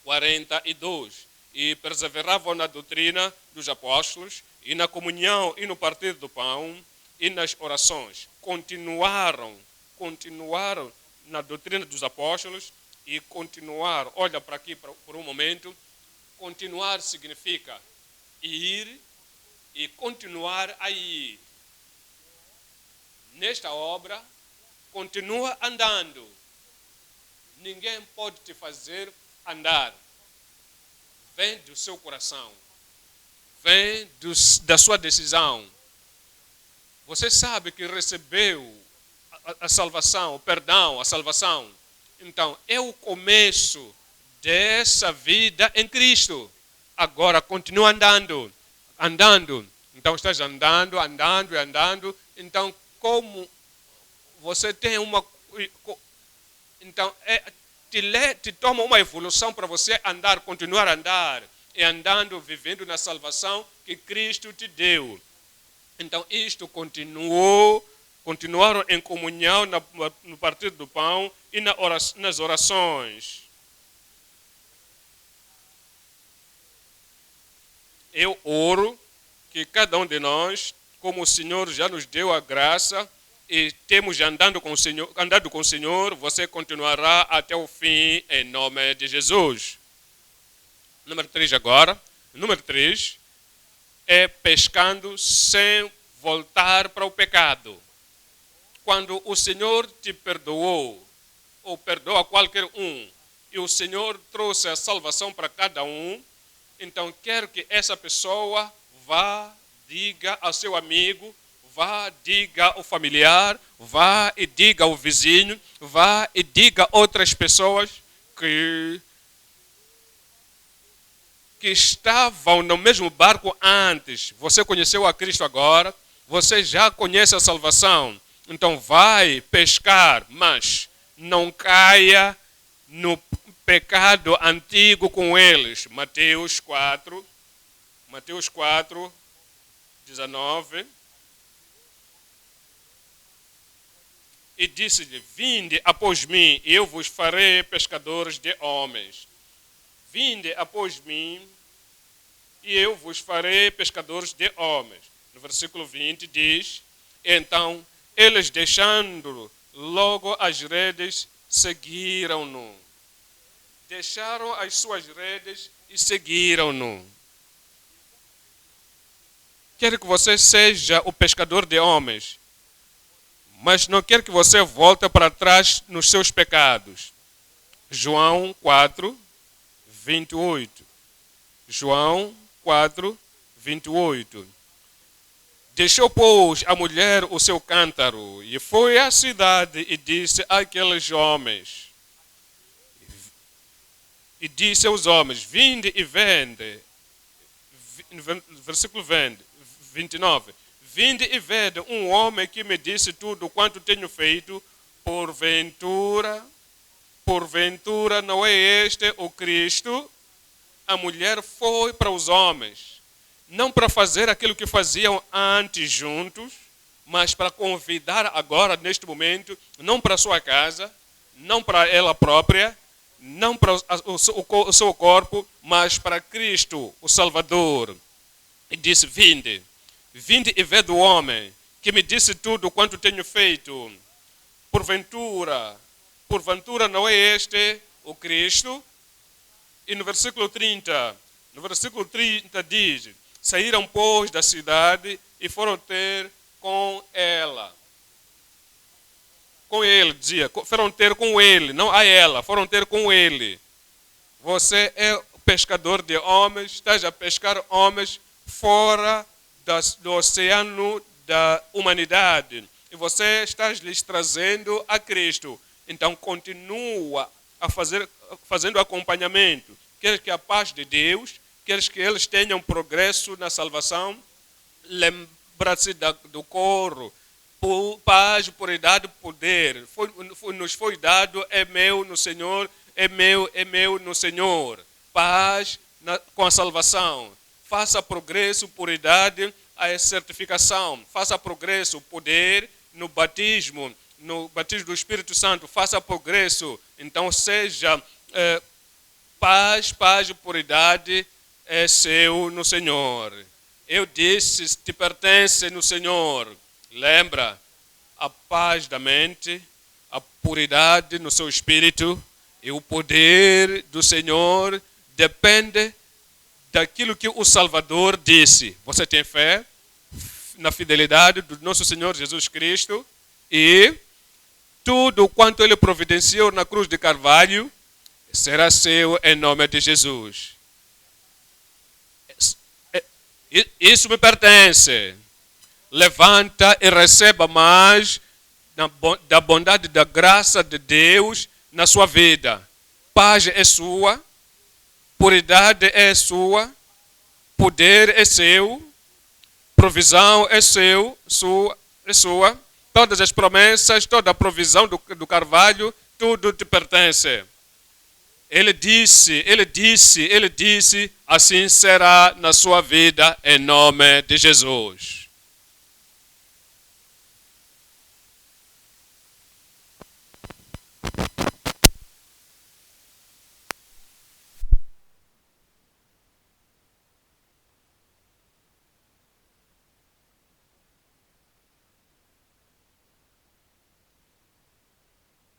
42, e perseveravam na doutrina dos apóstolos, e na comunhão, e no partir do pão, e nas orações. Continuaram na doutrina dos apóstolos e continuar. Olha para aqui por um momento. Continuar significa ir e continuar a ir. Nesta obra, continua andando. Ninguém pode te fazer andar. Vem do seu coração. Vem da sua decisão. Você sabe que recebeu a salvação, o perdão, a salvação. Então, é o começo dessa vida em Cristo. Agora, continua andando. Então, estás andando. Então, como você tem uma... Então, te toma uma evolução para você andar, continuar a andar. E andando, vivendo na salvação que Cristo te deu. Então, isto continuaram em comunhão no partir do pão e nas orações. Eu oro que cada um de nós, como o Senhor já nos deu a graça e temos andado com o Senhor, você continuará até o fim, em nome de Jesus. Número 3 agora. Número 3 é pescando sem voltar para o pecado. Quando o Senhor te perdoou, ou perdoa qualquer um, e o Senhor trouxe a salvação para cada um, então quero que essa pessoa vá, diga ao seu amigo, vá, diga ao familiar, vá e diga ao vizinho, vá e diga a outras pessoas que estavam no mesmo barco antes. Você conheceu a Cristo agora, você já conhece a salvação. Então vai pescar, mas não caia no pecado antigo com eles. Mateus 4, 19. E disse-lhe, vinde após mim, e eu vos farei pescadores de homens. Vinde após mim, e eu vos farei pescadores de homens. no versículo 20 diz: então eles, deixando logo as redes, seguiram-no. Deixaram as suas redes e seguiram-no. Quero que você seja o pescador de homens, mas não quero que você volte para trás nos seus pecados. João 4, 28. João 4, 28. Deixou, pois, a mulher o seu cântaro e foi à cidade e disse àqueles homens, e disse aos homens: vinde e vende. Versículo 29. Vinde e vede um homem que me disse tudo quanto tenho feito. Porventura não é este o Cristo? A mulher foi para os homens, não para fazer aquilo que faziam antes juntos, mas para convidar agora, neste momento, não para a sua casa, não para ela própria, não para o seu corpo, mas para Cristo, o Salvador. E disse: vinde e vede o homem que me disse tudo quanto tenho feito. Porventura não é este o Cristo? E no versículo 30 diz: saíram, pois, da cidade e foram ter com ela. Com ele, dizia, foram ter com ele, não a ela, foram ter com ele. Você é pescador de homens, estás a pescar homens fora do oceano da humanidade. E você está lhes trazendo a Cristo. Então continua fazendo acompanhamento. Queres que a paz de Deus, queres que eles tenham progresso na salvação, lembra-se do coro. Paz, puridade, poder. Nos foi dado, é meu no Senhor, é meu no Senhor. Paz com a salvação. Faça progresso, puridade, a certificação. Faça progresso, poder no batismo do Espírito Santo. Faça progresso. Então seja paz e puridade é seu no Senhor. Eu disse, te pertence no Senhor. Lembra, a paz da mente, a puridade no seu espírito e o poder do Senhor depende daquilo que o Salvador disse. Você tem fé na fidelidade do nosso Senhor Jesus Cristo e tudo quanto Ele providenciou na cruz de Carvalho será seu em nome de Jesus. Isso me pertence. Levanta e receba mais da bondade e da graça de Deus na sua vida. Paz é sua, puridade é sua, poder é seu, provisão é sua. Todas as promessas, toda a provisão do Carvalho, tudo te pertence. Ele disse, assim será na sua vida, em nome de Jesus.